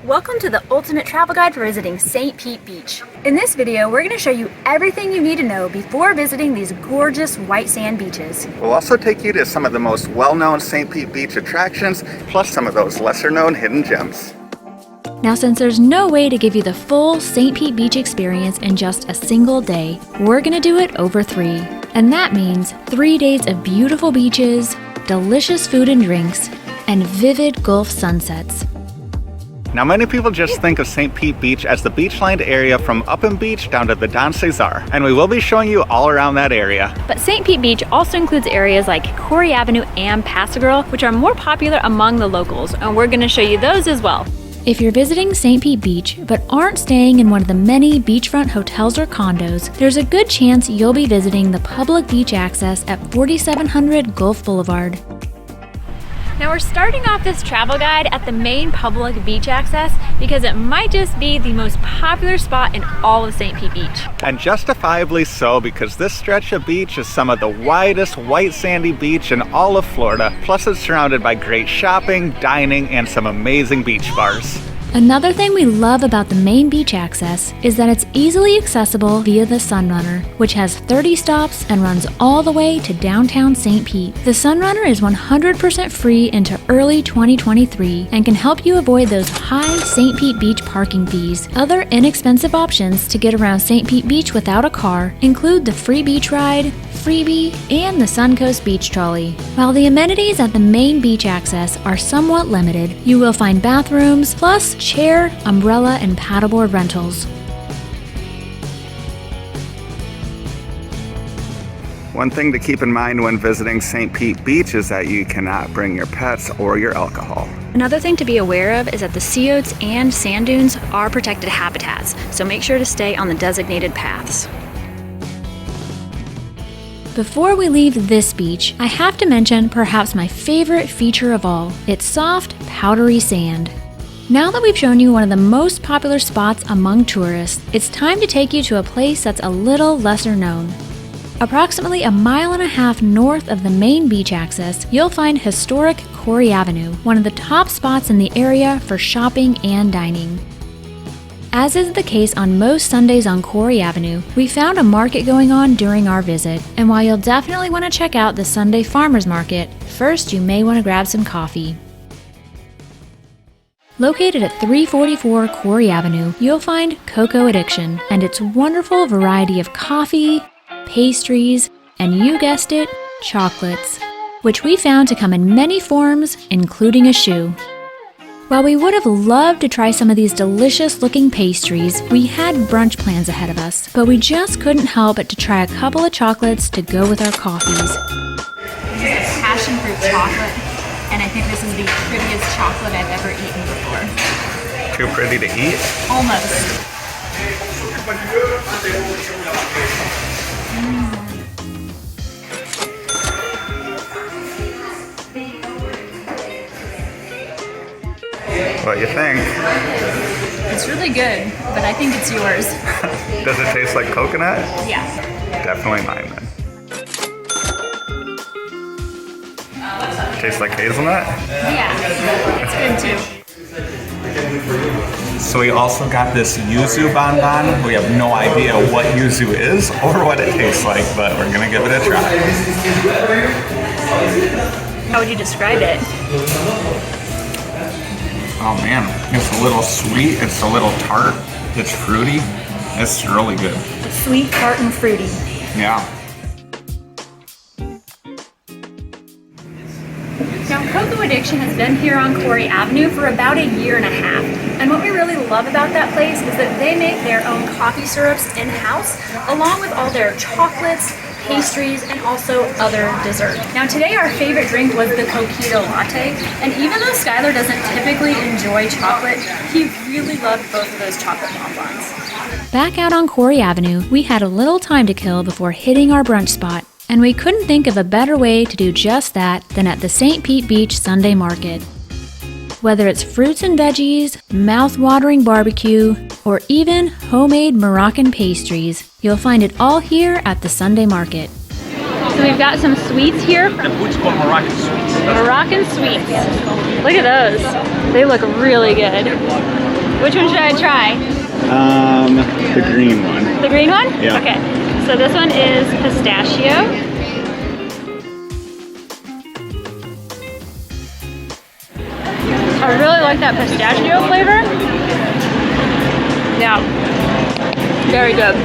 Welcome to the ultimate travel guide for visiting St. Pete Beach. In this video, we're going to show you everything you need to know before visiting these gorgeous white sand beaches. We'll also take you to some of the most well-known St. Pete Beach attractions, plus some of those lesser-known hidden gems. Now, since there's no way to give you the full St. Pete Beach experience in just a single day, we're going to do it over 3. And that means 3 days of beautiful beaches, delicious food and drinks, and vivid Gulf sunsets. Now, many people just think of St. Pete Beach as the beach-lined area from Upland Beach down to the Don Cesar, and we will be showing you all around that area. But St. Pete Beach also includes areas like Corey Avenue and Paso Girl, which are more popular among the locals, and we're going to show you those as well. If you're visiting St. Pete Beach but aren't staying in one of the many beachfront hotels or condos, there's a good chance you'll be visiting the public beach access at 4700 Gulf Boulevard. Now we're starting off this travel guide at the main public beach access because it might just be the most popular spot in all of St. Pete Beach. And justifiably so, because this stretch of beach is some of the widest white sandy beach in all of Florida. Plus it's surrounded by great shopping, dining, and some amazing beach bars. Another thing we love about the main beach access is that it's easily accessible via the Sunrunner, which has 30 stops and runs all the way to downtown St. Pete. The Sunrunner is 100% free into early 2023 and can help you avoid those high St. Pete Beach parking fees. Other inexpensive options to get around St. Pete Beach without a car include the free beach ride, freebie, and the Suncoast Beach Trolley. While the amenities at the main beach access are somewhat limited, you will find bathrooms, plus chair, umbrella, and paddleboard rentals. One thing to keep in mind when visiting St. Pete Beach is that you cannot bring your pets or your alcohol. Another thing to be aware of is that the sea oats and sand dunes are protected habitats, so make sure to stay on the designated paths. Before we leave this beach, I have to mention perhaps my favorite feature of all, its soft, powdery sand. Now that we've shown you one of the most popular spots among tourists, it's time to take you to a place that's a little lesser known. Approximately 1.5 miles north of the main beach access, you'll find historic Corey Avenue, one of the top spots in the area for shopping and dining. As is the case on most Sundays on Corey Avenue, we found a market going on during our visit, and while you'll definitely want to check out the Sunday Farmers Market, first you may want to grab some coffee. Located at 344 Corey Avenue, you'll find Cocoa Addiction and its wonderful variety of coffee, pastries, and you guessed it, chocolates, which we found to come in many forms, including a shoe. While we would have loved to try some of these delicious looking pastries, we had brunch plans ahead of us, but we just couldn't help but to try a couple of chocolates to go with our coffees. This is passion fruit chocolate, and I think this is the prettiest chocolate I've ever eaten before. Too pretty to eat? Almost. What you think? It's really good, but I think it's yours. Does it taste like coconut? Yeah. Definitely mine then. Tastes like hazelnut? Yeah, it's good too. So we also got this yuzu bonbon. We have no idea what yuzu is or what it tastes like, but we're gonna give it a try. How would you describe it? Oh man, it's a little sweet, it's a little tart, it's fruity, it's really good. Sweet, tart, and fruity. Yeah. Now, Cocoa Addiction has been here on Corey Avenue for about 1.5 years. And what we really love about that place is that they make their own coffee syrups in-house, along with all their chocolates, pastries, and also other desserts. Now today our favorite drink was the coquito latte, and even though Skylar doesn't typically enjoy chocolate, he really loved both of those chocolate bonbons. Back out on Corey Avenue, we had a little time to kill before hitting our brunch spot, and we couldn't think of a better way to do just that than at the St. Pete Beach Sunday Market. Whether it's fruits and veggies, mouth-watering barbecue, or even homemade Moroccan pastries, you'll find it all here at the Sunday Market. So we've got some sweets here. The food's called Moroccan sweets. Moroccan sweets. Look at those. They look really good. Which one should I try? The green one. The green one? Yeah. Okay, so this one is pistachio. I really like that pistachio flavor. Yeah, very good.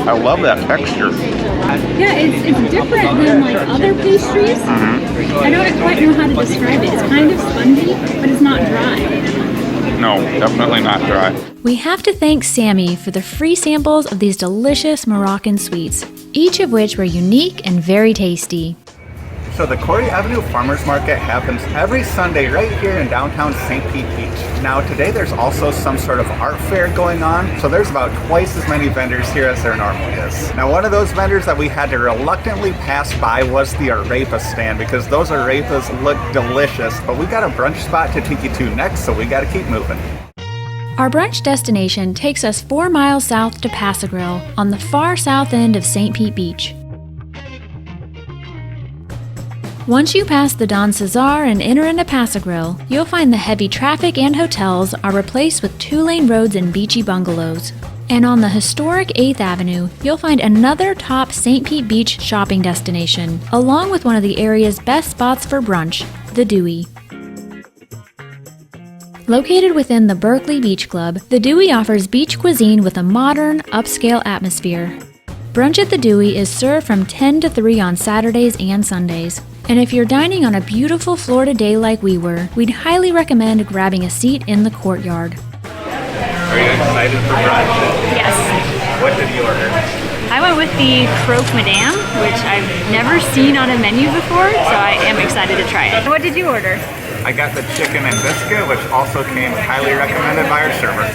I love that texture. Yeah, it's different than like other pastries. I don't quite know how to describe it. It's kind of spongy, but it's not dry. No, definitely not dry. We have to thank Sammy for the free samples of these delicious Moroccan sweets, each of which were unique and very tasty. So the Corey Avenue Farmers Market happens every Sunday right here in downtown St. Pete Beach. Now today there's also some sort of art fair going on, so there's about twice as many vendors here as there normally is. Now one of those vendors that we had to reluctantly pass by was the arepa stand, because those arepas look delicious, but we got a brunch spot to take you to next, so we gotta keep moving. Our brunch destination takes us 4 miles south to Pass Grill on the far south end of St. Pete Beach. Once you pass the Don Cesar and enter into Pass Grill, you'll find the heavy traffic and hotels are replaced with 2-lane roads and beachy bungalows. And on the historic 8th Avenue, you'll find another top St. Pete Beach shopping destination, along with one of the area's best spots for brunch, the Dewey. Located within the Berkeley Beach Club, the Dewey offers beach cuisine with a modern, upscale atmosphere. Brunch at the Dewey is served from 10 to 3 on Saturdays and Sundays. And if you're dining on a beautiful Florida day like we were, we'd highly recommend grabbing a seat in the courtyard. Are you excited for brunch? Yes. What did you order? I went with the croque madame, which I've never seen on a menu before, so I am excited to try it. What did you order? I got the chicken and biscuit, which also came highly recommended by our server.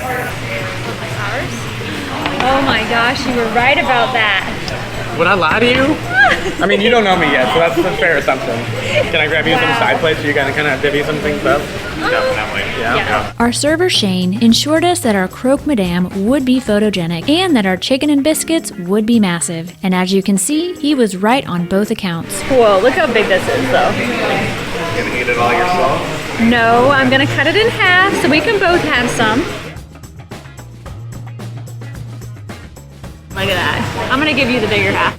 Oh my gosh, you were right about that. Would I lie to you? I mean, you don't know me yet, so that's a fair assumption. Can I grab you some side plates so you can kind of divvy some things up? Definitely. Yeah. Our server Shane ensured us that our croque madame would be photogenic and that our chicken and biscuits would be massive. And as you can see, he was right on both accounts. Whoa, look how big this is though. Gonna eat it all yourself? No, I'm gonna cut it in half so we can both have some. Look at that. I'm gonna give you the bigger half.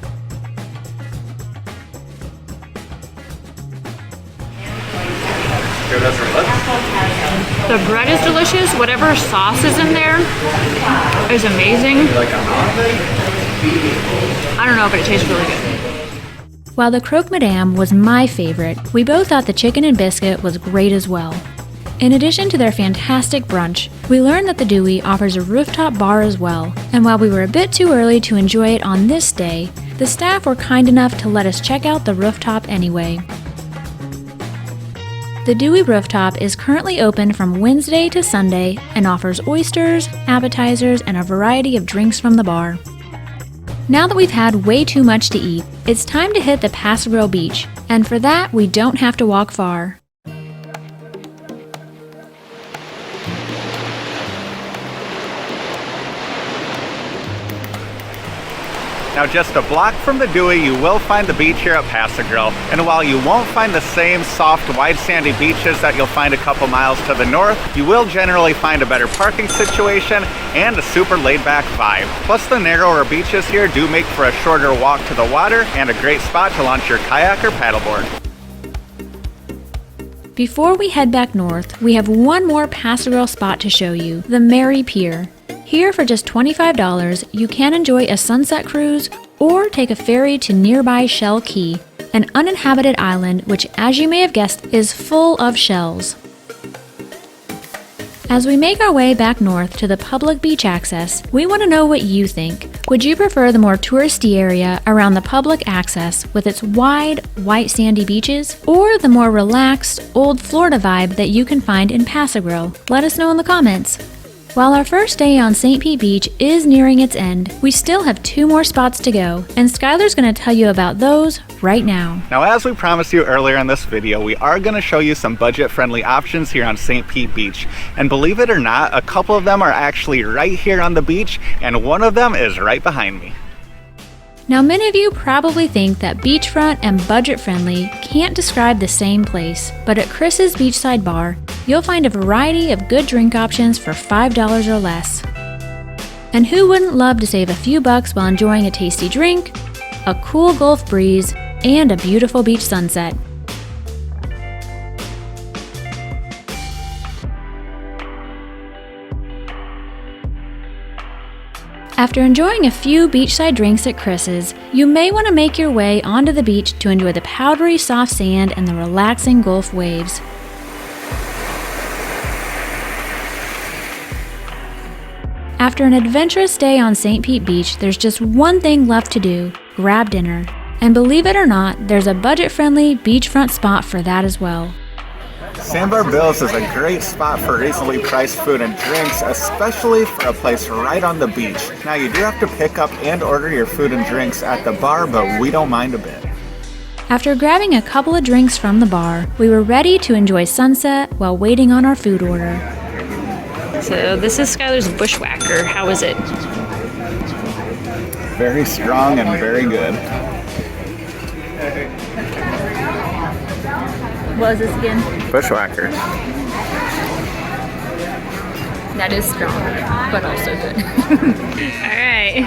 The bread is delicious. Whatever sauce is in there is amazing. I don't know, but it tastes really good. While the croque madame was my favorite, we both thought the chicken and biscuit was great as well. In addition to their fantastic brunch, we learned that the Dewey offers a rooftop bar as well, and while we were a bit too early to enjoy it on this day, the staff were kind enough to let us check out the rooftop anyway. The Dewey rooftop is currently open from Wednesday to Sunday and offers oysters, appetizers, and a variety of drinks from the bar. Now that we've had way too much to eat, it's time to hit the Pass Grill Beach, and for that we don't have to walk far. Now just a block from the Dewey, you will find the beach here at Pass Grill. And while you won't find the same soft, wide sandy beaches that you'll find a couple miles to the north, you will generally find a better parking situation and a super laid-back vibe. Plus the narrower beaches here do make for a shorter walk to the water and a great spot to launch your kayak or paddleboard. Before we head back north, we have one more Pass Grill spot to show you, the Mary Pier. Here for just $25, you can enjoy a sunset cruise or take a ferry to nearby Shell Key, an uninhabited island which, as you may have guessed, is full of shells. As we make our way back north to the public beach access, we want to know what you think. Would you prefer the more touristy area around the public access with its wide, white sandy beaches, or the more relaxed, old Florida vibe that you can find in Pass Grill? Let us know in the comments. While our first day on St. Pete Beach is nearing its end, we still have 2 more spots to go, and Skylar's going to tell you about those right now. Now, as we promised you earlier in this video, we are going to show you some budget-friendly options here on St. Pete Beach. And believe it or not, a couple of them are actually right here on the beach, and one of them is right behind me. Now, many of you probably think that beachfront and budget-friendly can't describe the same place, but at Chris's Beachside Bar, you'll find a variety of good drink options for $5 or less. And who wouldn't love to save a few bucks while enjoying a tasty drink, a cool Gulf breeze, and a beautiful beach sunset? After enjoying a few beachside drinks at Chris's, you may want to make your way onto the beach to enjoy the powdery soft sand and the relaxing Gulf waves. After an adventurous day on St. Pete Beach, there's just one thing left to do: grab dinner. And believe it or not, there's a budget-friendly beachfront spot for that as well. Sandbar Bill's is a great spot for reasonably priced food and drinks, especially for a place right on the beach. Now, you do have to pick up and order your food and drinks at the bar, but we don't mind a bit. After grabbing a couple of drinks from the bar, we were ready to enjoy sunset while waiting on our food order. So this is Skylar's Bushwhacker. How is it? Very strong and very good. What is this again? Bushwhacker. That is strong, but also good. All right,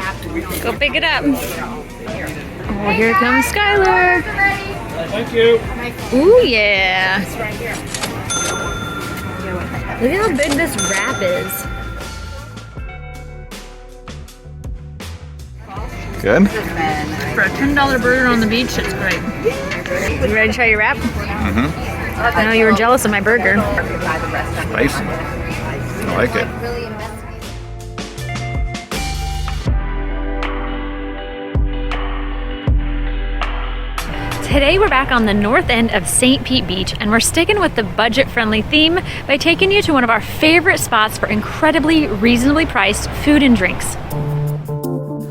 go pick it up. Oh, here comes Skylar. Thank you. Ooh, yeah. Look at how big this wrap is. Good? For a $10 burger on the beach, it's great. You ready to try your wrap? Mm-hmm. I know you were jealous of my burger. Spicy. I like it. Today we're back on the north end of St. Pete Beach, and we're sticking with the budget-friendly theme by taking you to one of our favorite spots for incredibly reasonably priced food and drinks.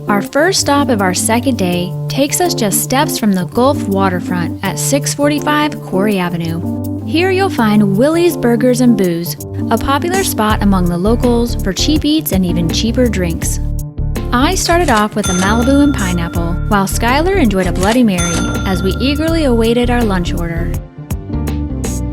Our first stop of our second day takes us just steps from the Gulf waterfront at 645 Quarry Avenue. Here you'll find Willie's Burgers and Booze, a popular spot among the locals for cheap eats and even cheaper drinks. I started off with a Malibu and pineapple, while Skylar enjoyed a Bloody Mary as we eagerly awaited our lunch order.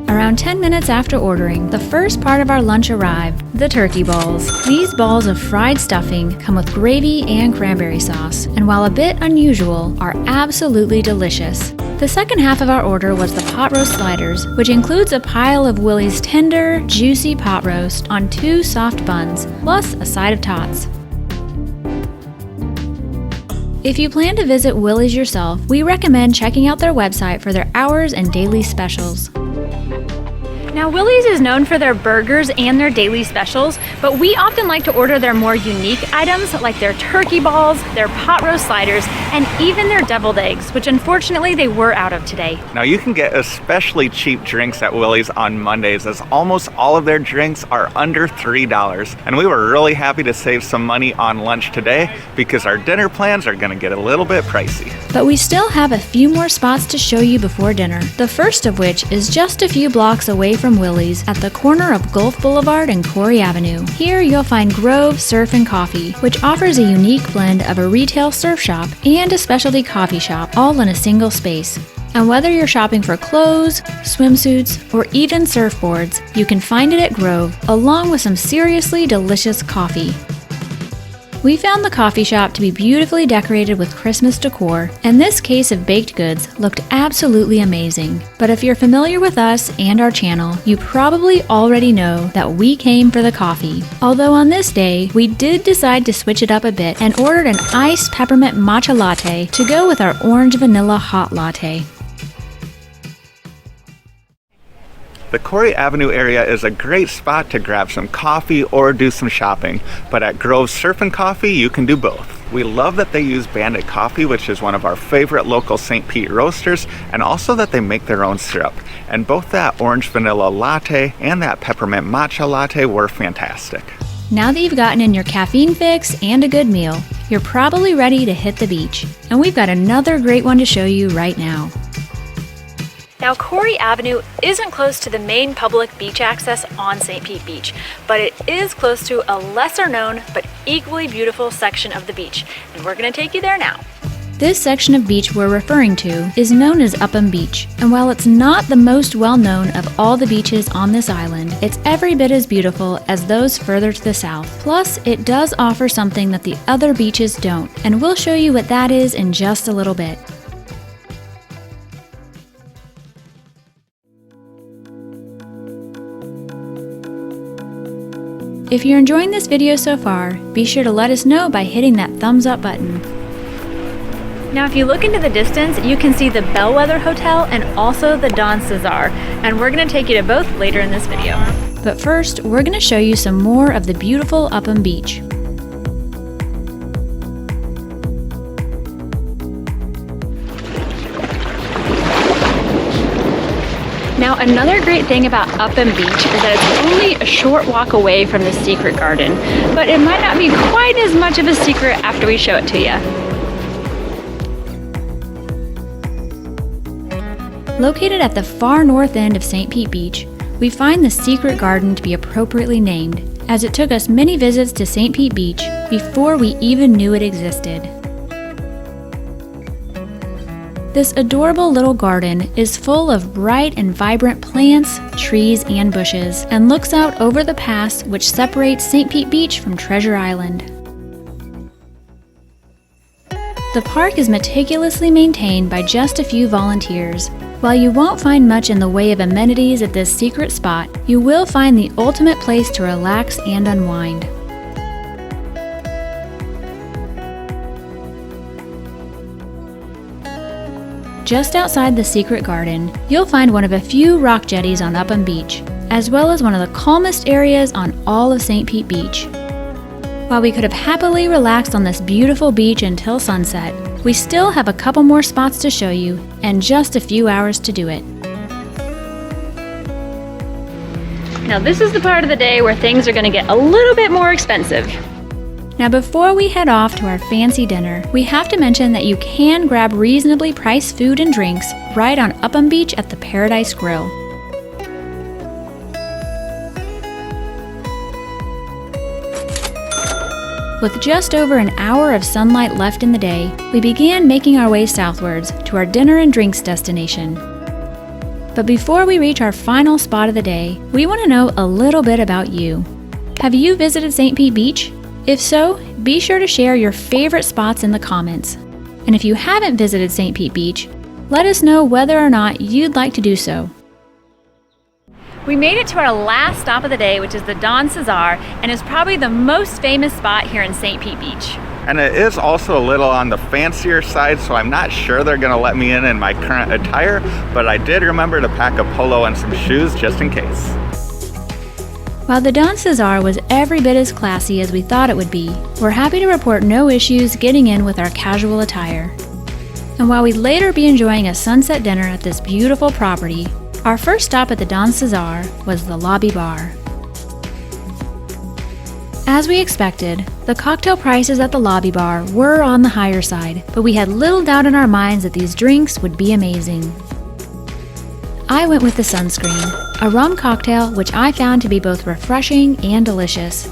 Around 10 minutes after ordering, the first part of our lunch arrived, the turkey balls. These balls of fried stuffing come with gravy and cranberry sauce, and while a bit unusual, are absolutely delicious. The second half of our order was the pot roast sliders, which includes a pile of Willie's tender, juicy pot roast on 2 soft buns, plus a side of tots. If you plan to visit Willie's yourself, we recommend checking out their website for their hours and daily specials. Now, Willie's is known for their burgers and their daily specials, but we often like to order their more unique items like their turkey balls, their pot roast sliders, and even their deviled eggs, which unfortunately they were out of today. Now, you can get especially cheap drinks at Willie's on Mondays, as almost all of their drinks are under $3. And we were really happy to save some money on lunch today because our dinner plans are going to get a little bit pricey. But we still have a few more spots to show you before dinner, the first of which is just a few blocks away from Willie's at the corner of Gulf Boulevard and Quarry Avenue. Here you'll find Grove Surf and Coffee, which offers a unique blend of a retail surf shop and a specialty coffee shop, all in a single space. And whether you're shopping for clothes, swimsuits, or even surfboards, you can find it at Grove, along with some seriously delicious coffee. We found the coffee shop to be beautifully decorated with Christmas decor, and this case of baked goods looked absolutely amazing. But if you're familiar with us and our channel, you probably already know that we came for the coffee. Although on this day, we did decide to switch it up a bit and ordered an iced peppermint matcha latte to go with our orange vanilla hot latte. The Quarry Avenue area is a great spot to grab some coffee or do some shopping, but at Grove Surf and Coffee, you can do both. We love that they use Bandit Coffee, which is one of our favorite local St. Pete roasters, and also that they make their own syrup. And both that orange vanilla latte and that peppermint matcha latte were fantastic. Now that you've gotten in your caffeine fix and a good meal, you're probably ready to hit the beach. And we've got another great one to show you right now. Now, Quarry Avenue isn't close to the main public beach access on St. Pete Beach, but it is close to a lesser known but equally beautiful section of the beach, and we're going to take you there now. This section of beach we're referring to is known as Upham Beach, and while it's not the most well-known of all the beaches on this island, it's every bit as beautiful as those further to the south. Plus, it does offer something that the other beaches don't, and we'll show you what that is in just a little bit. If you're enjoying this video so far, be sure to let us know by hitting that thumbs up button. Now if you look into the distance, you can see the Bellwether Hotel and also the Don Cesar, and we're going to take you to both later in this video. But first, we're going to show you some more of the beautiful Upham Beach. Now another great thing about Upham Beach is that it's only a short walk away from the secret garden, but it might not be quite as much of a secret after we show it to you. Located at the far north end of St. Pete Beach, we find the secret garden to be appropriately named, as it took us many visits to St. Pete Beach before we even knew it existed. This adorable little garden is full of bright and vibrant plants, trees, and bushes, and looks out over the pass which separates St. Pete Beach from Treasure Island. The park is meticulously maintained by just a few volunteers. While you won't find much in the way of amenities at this secret spot, you will find the ultimate place to relax and unwind. Just outside the secret garden, you'll find one of a few rock jetties on Upham Beach, as well as one of the calmest areas on all of St. Pete Beach. While we could have happily relaxed on this beautiful beach until sunset, we still have a couple more spots to show you and just a few hours to do it. Now this is the part of the day where things are going to get a little bit more expensive. Now before we head off to our fancy dinner, we have to mention that you can grab reasonably priced food and drinks right on Upham Beach at the Paradise Grill. With just over an hour of sunlight left in the day, we began making our way southwards to our dinner and drinks destination. But before we reach our final spot of the day, we want to know a little bit about you. Have you visited St. Pete Beach? If so, be sure to share your favorite spots in the comments. And if you haven't visited St. Pete Beach, let us know whether or not you'd like to do so. We made it to our last stop of the day, which is the Don Cesar, and is probably the most famous spot here in St. Pete Beach. And it is also a little on the fancier side, so I'm not sure they're gonna let me in my current attire, but I did remember to pack a polo and some shoes just in case. While the Don Cesar was every bit as classy as we thought it would be, we're happy to report no issues getting in with our casual attire. And while we'd later be enjoying a sunset dinner at this beautiful property, our first stop at the Don Cesar was the lobby bar. As we expected, the cocktail prices at the lobby bar were on the higher side, but we had little doubt in our minds that these drinks would be amazing. I went with the Sunscreen, a rum cocktail which I found to be both refreshing and delicious.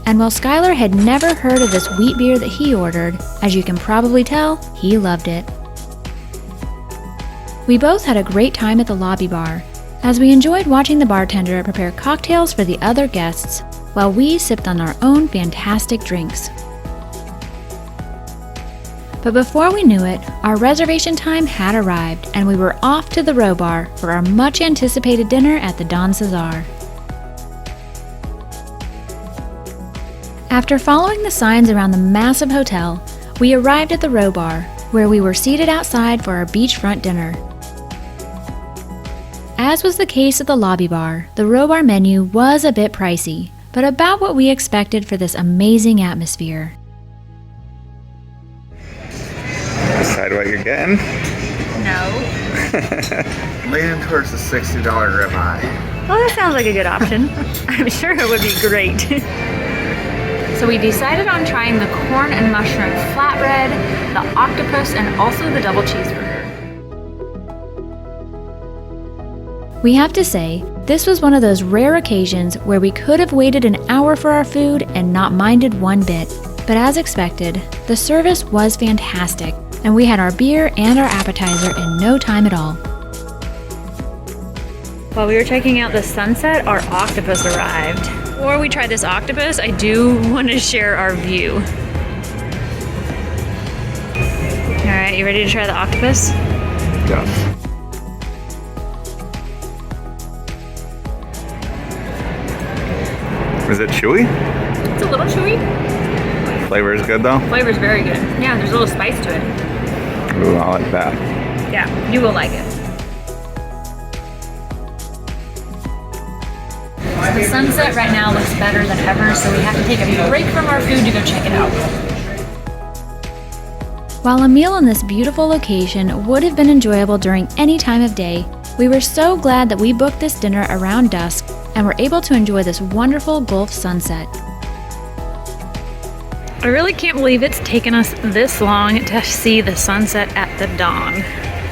And while Skylar had never heard of this wheat beer that he ordered, as you can probably tell, he loved it. We both had a great time at the lobby bar, as we enjoyed watching the bartender prepare cocktails for the other guests, while we sipped on our own fantastic drinks. But before we knew it, our reservation time had arrived, and we were off to the Row Bar for our much-anticipated dinner at the Don Cesar. After following the signs around the massive hotel, we arrived at the Row Bar, where we were seated outside for our beachfront dinner. As was the case at the lobby bar, the Row Bar menu was a bit pricey, but about what we expected for this amazing atmosphere. Decide what you're getting? No. Leaning towards the $60 ribeye. Well, that sounds like a good option. I'm sure it would be great. So we decided on trying the corn and mushroom flatbread, the octopus, and also the double cheeseburger. We have to say, this was one of those rare occasions where we could have waited an hour for our food and not minded one bit. But as expected, the service was fantastic, and we had our beer and our appetizer in no time at all. While we were checking out the sunset, our octopus arrived. Before we try this octopus, I do want to share our view. All right, you ready to try the octopus? Yeah. Is it chewy? It's a little chewy. Flavor is good though? Flavor's very good. Yeah, there's a little spice to it. Ooh, I like that. Yeah, you will like it. The sunset right now looks better than ever, so we have to take a break from our food to go check it out. While a meal in this beautiful location would have been enjoyable during any time of day, we were so glad that we booked this dinner around dusk and were able to enjoy this wonderful Gulf sunset. I really can't believe it's taken us this long to see the sunset at the dawn.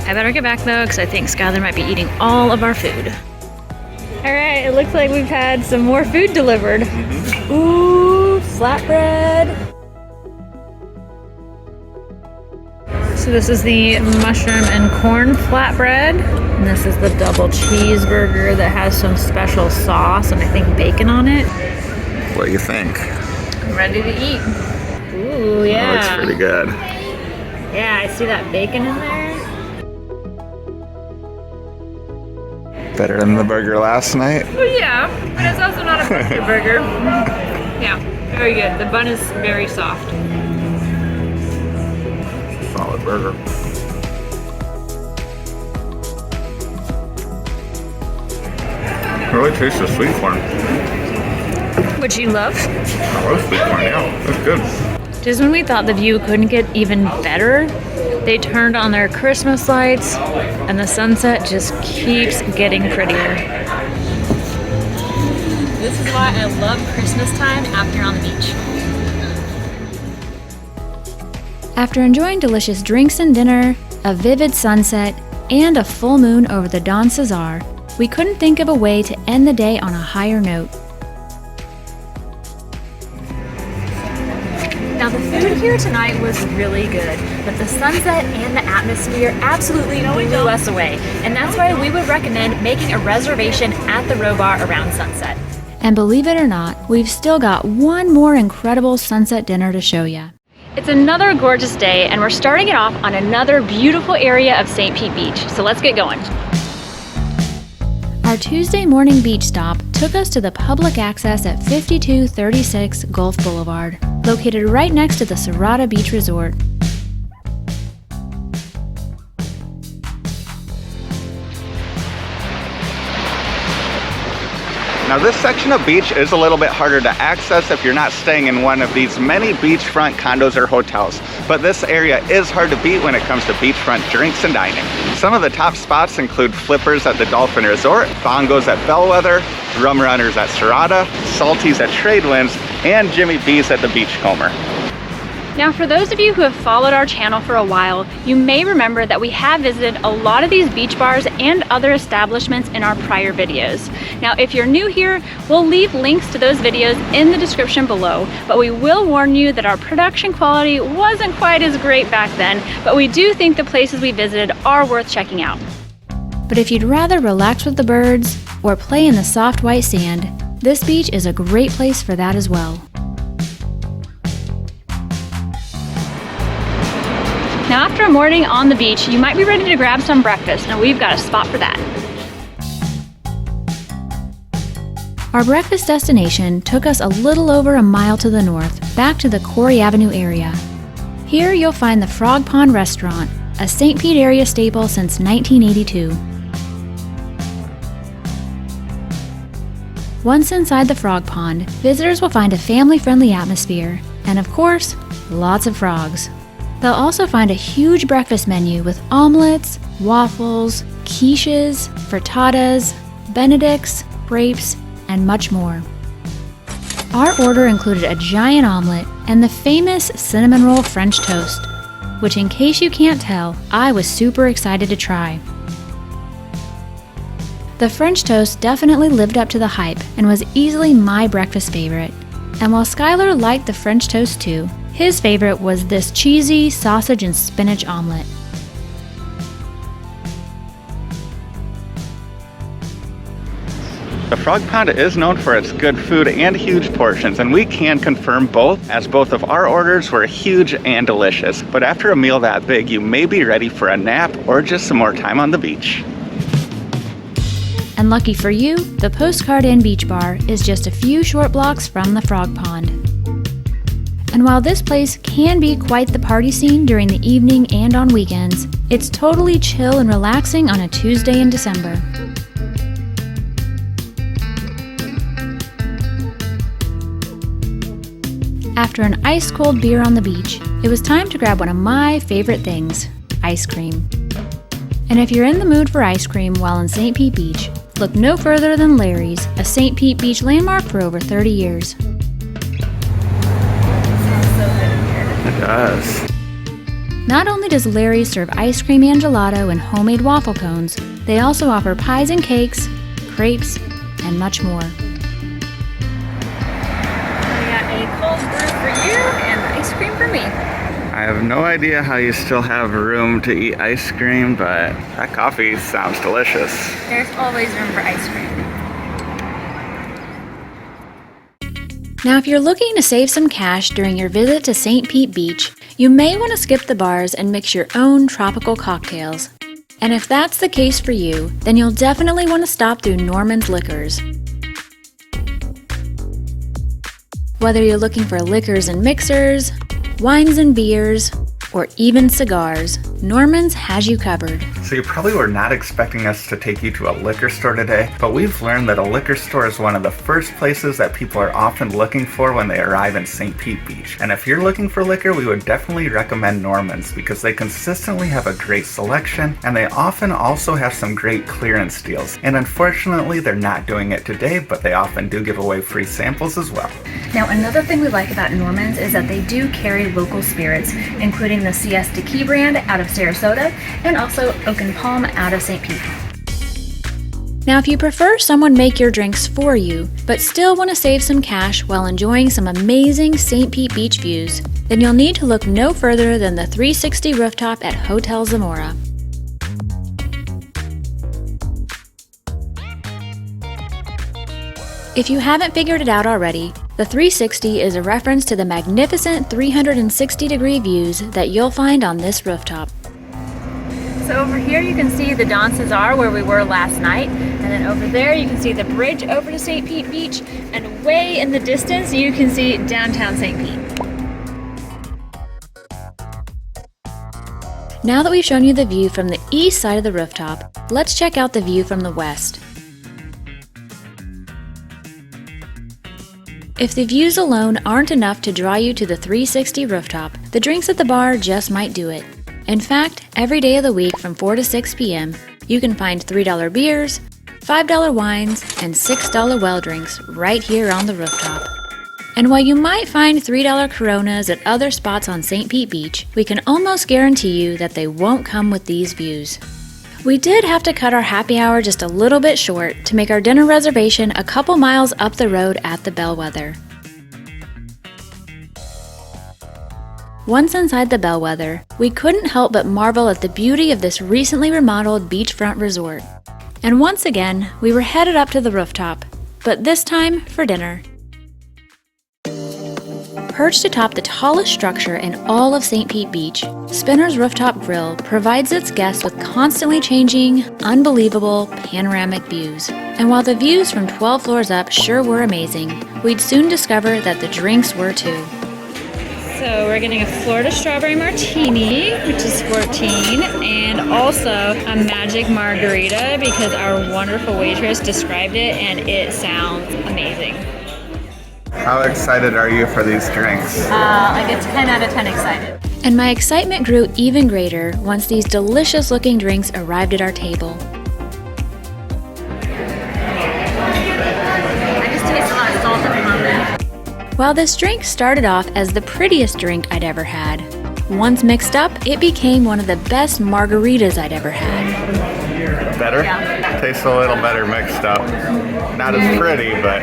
I better get back though, because I think Skylar might be eating all of our food. All right, it looks like we've had some more food delivered. Ooh, flatbread. So this is the mushroom and corn flatbread. And this is the double cheeseburger that has some special sauce and I think bacon on it. What do you think? I'm ready to eat. Ooh, yeah. That looks pretty good. Yeah, I see that bacon in there. Better than the burger last night? Well, yeah, but it's also not a perfect burger. Yeah, very good. The bun is very soft. Solid burger. Really tastes the sweet corn. Which you love? I love sweet corn, yeah. That's good. Just when we thought the view couldn't get even better, they turned on their Christmas lights and the sunset just keeps getting prettier. This is why I love Christmas time out here on the beach. After enjoying delicious drinks and dinner, a vivid sunset, and a full moon over the Don Cesar, we couldn't think of a way to end the day on a higher note. Now the food here tonight was really good, but the sunset and the atmosphere absolutely blew us away. And that's why we would recommend making a reservation at the Row Bar around sunset. And believe it or not, we've still got one more incredible sunset dinner to show you. It's another gorgeous day, and we're starting it off on another beautiful area of St. Pete Beach. So let's get going. Our Tuesday morning beach stop took us to the public access at 5236 Gulf Boulevard, located right next to the Serrata Beach Resort. Now this section of beach is a little bit harder to access if you're not staying in one of these many beachfront condos or hotels, but this area is hard to beat when it comes to beachfront drinks and dining. Some of the top spots include Flippers at the Dolphin Resort, Bongos at Bellwether, Rum Runners at Serrata, Salties at Tradewinds, and Jimmy B's at the Beachcomber. Now, for those of you who have followed our channel for a while, you may remember that we have visited a lot of these beach bars and other establishments in our prior videos. Now, if you're new here, we'll leave links to those videos in the description below, but we will warn you that our production quality wasn't quite as great back then, but we do think the places we visited are worth checking out. But if you'd rather relax with the birds or play in the soft white sand, this beach is a great place for that as well. Now, after a morning on the beach, you might be ready to grab some breakfast, and we've got a spot for that. Our breakfast destination took us a little over a mile to the north, back to the Corey Avenue area. Here you'll find the Frog Pond Restaurant, a St. Pete area staple since 1982. Once inside the Frog Pond, visitors will find a family-friendly atmosphere, and of course, lots of frogs. They'll also find a huge breakfast menu with omelets, waffles, quiches, frittatas, benedicts, grapes, and much more. Our order included a giant omelet and the famous cinnamon roll French toast, which, in case you can't tell, I was super excited to try. The French toast definitely lived up to the hype and was easily my breakfast favorite. And while Skylar liked the French toast too, His favorite was this cheesy sausage and spinach omelet. The Frog Pond is known for its good food and huge portions, and we can confirm both, as both of our orders were huge and delicious. But after a meal that big, you may be ready for a nap or just some more time on the beach. And lucky for you, the Postcard Inn Beach Bar is just a few short blocks from the Frog Pond. And while this place can be quite the party scene during the evening and on weekends, it's totally chill and relaxing on a Tuesday in December. After an ice-cold beer on the beach, it was time to grab one of my favorite things, ice cream. And if you're in the mood for ice cream while in St. Pete Beach, look no further than Larry's, a St. Pete Beach landmark for over 30 years. It does. Not only does Larry's serve ice cream and gelato and homemade waffle cones, they also offer pies and cakes, crepes, and much more. Cold brew for you and ice cream for me. I have no idea how you still have room to eat ice cream, but that coffee sounds delicious. There's always room for ice cream. Now, if you're looking to save some cash during your visit to St. Pete Beach, you may want to skip the bars and mix your own tropical cocktails. And if that's the case for you, then you'll definitely want to stop through Norman's Liquors. Whether you're looking for liquors and mixers, wines and beers, or even cigars, Norman's has you covered. So you probably were not expecting us to take you to a liquor store today, but we've learned that a liquor store is one of the first places that people are often looking for when they arrive in St. Pete Beach. And if you're looking for liquor, we would definitely recommend Norman's because they consistently have a great selection and they often also have some great clearance deals. And unfortunately, they're not doing it today, but they often do give away free samples as well. Now, another thing we like about Norman's is that they do carry local spirits, including the Siesta Key brand out of Sarasota and also Oak and Palm out of St. Pete. Now, if you prefer someone make your drinks for you, but still want to save some cash while enjoying some amazing St. Pete Beach views, then you'll need to look no further than the 360 rooftop at Hotel Zamora. If you haven't figured it out already, the 360 is a reference to the magnificent 360-degree views that you'll find on this rooftop. So over here you can see the Don Cesar where we were last night, and then over there you can see the bridge over to St. Pete Beach, and way in the distance you can see downtown St. Pete. Now that we've shown you the view from the east side of the rooftop, let's check out the view from the west. If the views alone aren't enough to draw you to the 360 rooftop, the drinks at the bar just might do it. In fact, every day of the week from 4 to 6 p.m., you can find $3 beers, $5 wines, and $6 well drinks right here on the rooftop. And while you might find $3 Coronas at other spots on St. Pete Beach, we can almost guarantee you that they won't come with these views. We did have to cut our happy hour just a little bit short to make our dinner reservation a couple miles up the road at the Bellwether. Once inside the Bellwether, we couldn't help but marvel at the beauty of this recently remodeled beachfront resort. And once again, we were headed up to the rooftop, but this time for dinner. Perched atop the tallest structure in all of St. Pete Beach, Spinner's Rooftop Grill provides its guests with constantly changing, unbelievable panoramic views. And while the views from 12 floors up sure were amazing, we'd soon discover that the drinks were too. So we're getting a Florida Strawberry Martini, which is $14, and also a Magic Margarita because our wonderful waitress described it and it sounds amazing. How excited are you for these drinks? Like a 10 out of 10 excited. And my excitement grew even greater once these delicious looking drinks arrived at our table. I just taste a lot of salt at the moment. While this drink started off as the prettiest drink I'd ever had, once mixed up, it became one of the best margaritas I'd ever had. Better? Yeah. Tastes a little better mixed up. Not as pretty, but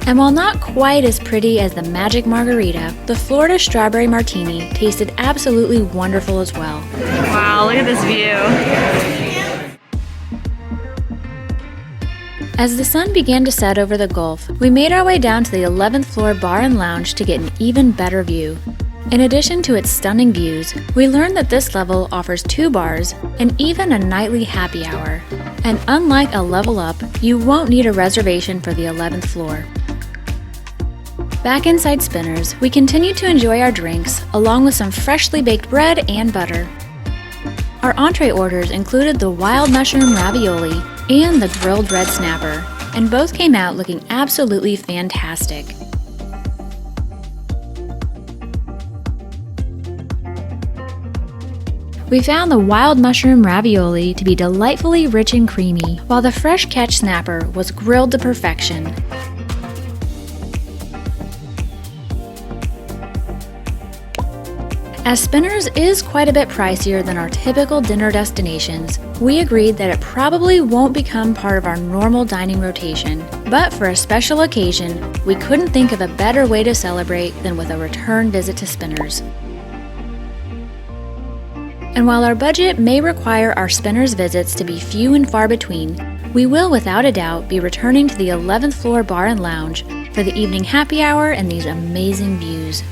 And while not quite as pretty as the Magic Margarita, the Florida Strawberry Martini tasted absolutely wonderful as well. Wow, look at this view. As the sun began to set over the Gulf, we made our way down to the 11th floor bar and lounge to get an even better view. In addition to its stunning views, we learned that this level offers 2 bars and even a nightly happy hour. And unlike a level up, you won't need a reservation for the 11th floor. Back inside Spinners, we continued to enjoy our drinks, along with some freshly baked bread and butter. Our entree orders included the wild mushroom ravioli and the grilled red snapper, and both came out looking absolutely fantastic. We found the wild mushroom ravioli to be delightfully rich and creamy, while the fresh catch snapper was grilled to perfection. As Spinners is quite a bit pricier than our typical dinner destinations, we agreed that it probably won't become part of our normal dining rotation, but for a special occasion, we couldn't think of a better way to celebrate than with a return visit to Spinners. And while our budget may require our Spinners visits to be few and far between, we will without a doubt be returning to the 11th floor bar and lounge for the evening happy hour and these amazing views.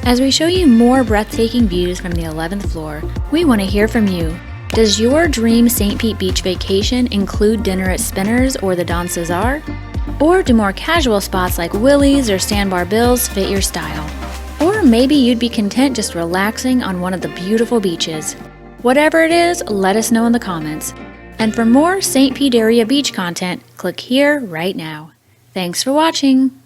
As we show you more breathtaking views from the 11th floor, we want to hear from you. Does your dream St. Pete Beach vacation include dinner at Spinners or the Don Cesar? Or do more casual spots like Willie's or Sandbar Bill's fit your style? Or maybe you'd be content just relaxing on one of the beautiful beaches. Whatever it is, let us know in the comments. And for more St. Pete area beach content, click here right now. Thanks for watching!